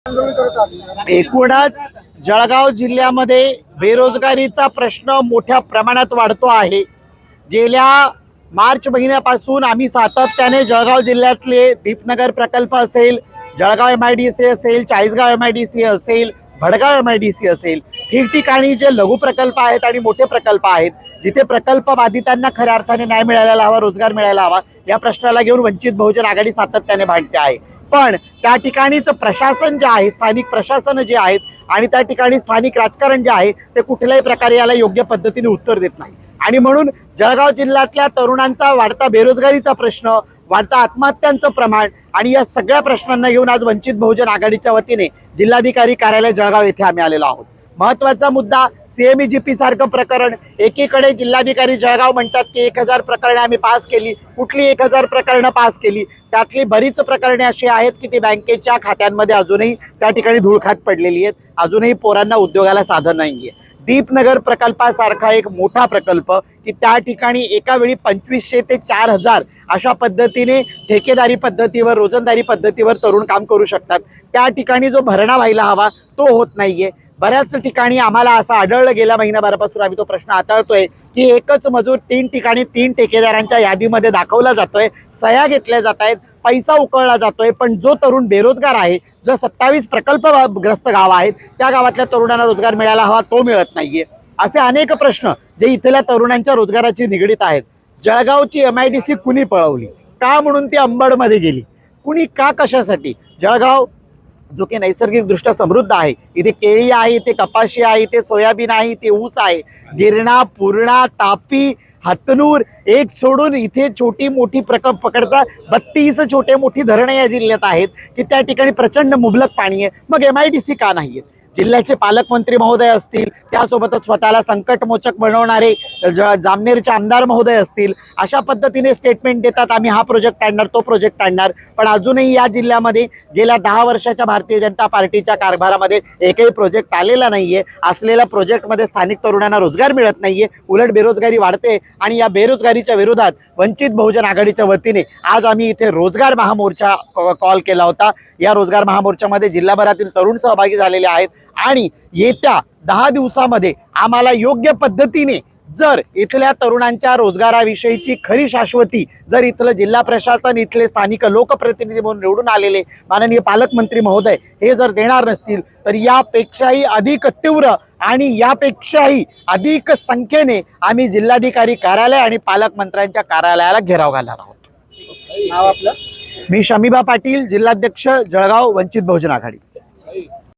एकूणच जळगाव जिल्ह्यामध्ये बेरोजगारीचा प्रश्न मोठ्या प्रमाणात वाढतो आहे। गेल्या मार्च महिन्यापासून आम्ही सातत्याने जळगाव जिल्ह्यातले दीपनगर प्रकल्प असेल, जळगाव MIDC असेल, चाळीसगाव MIDC असेल, भडगाव MIDC असेल, ठिकठिकाणी जे लघु प्रकल्प आहेत आणि मोठे प्रकल्प आहेत, जिथे प्रकल्प बाधितांना खऱ्या अर्थाने न्याय मिळायला हवा, रोजगार मिळायला हवा, या प्रश्नाला घेऊन वंचित बहुजन आघाडी सातत्याने भांडते आहे। पण त्या ठिकाणीचं प्रशासन जे आहे, स्थानिक प्रशासन जे आहेत आणि त्या ठिकाणी स्थानिक राजकारण जे आहे ते कुठल्याही प्रकारे याला योग्य पद्धतीने उत्तर देत नाही। आणि म्हणून जळगाव जिल्ह्यातल्या तरुणांचा वाढता बेरोजगारीचा प्रश्न, वाढता आत्महत्यांचं प्रमाण आणि या सगळ्या प्रश्नांना घेऊन आज वंचित बहुजन आघाडीच्या वतीने जिल्हाधिकारी कार्यालय जळगाव येथे आम्ही आलेलो आहोत। महत्त्वाचा मुद्दा CMEGP सारखं प्रकरण, एकीकडे जिल्हाधिकारी जळगाव म्हणतात की 1000 प्रकरणे आम्ही पास केली, कुठली 1000 प्रकरणं पास केली, त्यातली बरीच प्रकरणे अशी आहेत की ती बँकेच्या खात्यांमध्ये अजूनही त्या ठिकाणी धूळखात पडलेली आहेत, अजूनही पोरांना उद्योगाला साधन नाहीये। दीपनगर प्रकल्पासारखा एक मोठा प्रकल्प की त्या ठिकाणी एका वेळी 2500 ते 4000 अशा पद्धतीने ठेकेदारी पद्धतीवर, रोजंदारी पद्धतीवर तरुण काम करू शकतात, त्या ठिकाणी जो भरणा व्हायला हवा तो होत नाहीये। बऱ्याच ठिकाणी आम्हाला असं आढळलं, गेल्या महिनाभरापासून आम्ही तो प्रश्न हाताळतोय की एकच मजूर 3 ठिकाणी 3 ठेकेदारांच्या यादीमध्ये दाखवला जातोय, सह्या घेतल्या जात आहेत, पैसा उकळला जातोय, पण जो तरुण बेरोजगार आहे, जो 27 प्रकल्पग्रस्त गाव आहेत त्या गावातल्या तरुणांना रोजगार मिळायला हवा तो मिळत नाहीये। असे अनेक प्रश्न जे इथल्या तरुणांच्या रोजगाराची निगडीत आहेत। जळगावची MIDC कुणी पळवली, का म्हणून ती अंबडमध्ये गेली, कुणी का कशासाठी? जळगाव जो की नैसर्गिकदृष्ट्या समृद्ध आहे, इथे केळी आहे, इथे कपाशी आहे, इथे सोयाबीन आहे, इथे ऊस आहे, गिरणा, पूर्णा, तापी, हतनूर एक सोडून इथे छोटी मोठी प्रकल्प पकडता 32 छोटे मोठी धरणे या जिल्ह्यात आहेत की त्या ठिकाणी प्रचंड मुबलक पाणी आहे। मग MIDC का नाही? जिल्ह्याचे पालकमंत्री महोदय असतील, त्यासोबतच स्वतःला संकटमोचक बनवणारे जामनेरचे आमदार महोदय असतील, अशा पद्धतीने स्टेटमेंट देतात आम्ही हा प्रोजेक्ट आणणार, तो प्रोजेक्ट आणणार, पण अजूनही या जिल्ह्यामध्ये गेल्या 10 वर्षाच्या भारतीय जनता पार्टीच्या कारभारामध्ये एकही प्रोजेक्ट आलेला नाहीये। असलेल्या प्रोजेक्टमध्ये स्थानिक तरुणांना रोजगार मिळत नाहीये, उलट बेरोजगारी वाढते। आणि या बेरोजगारीच्या विरोधात वंचित बहुजन आघाडीच्या वतीने आज आम्ही इथे रोजगार महामोर्चा कॉल केला होता। या रोजगार महामोर्चामध्ये जिल्हाभरातील तरुण सहभागी झालेले आहेत आणि येत्या 10 दिवसामध्ये आम्हाला योग्य पद्धतीने जर इथल्या तरुणांच्या रोजगाराविषयीची खरी शाश्वती जर इथलं जिल्हा प्रशासन, इथले स्थानिक लोकप्रतिनिधी म्हणून निवडून आलेले माननीय पालकमंत्री महोदय हे जर देणार नसतील तर यापेक्षाही अधिक तीव्र आणि यापेक्षाही अधिक संख्येने आम्ही जिल्हाधिकारी कार्यालय आणि पालकमंत्र्यांच्या कार्यालयाला घेराव घालणार आहोत। नाव आपलं? मी शमीबा पाटील, जिल्हाध्यक्ष जळगाव वंचित बहुजन आघाडी।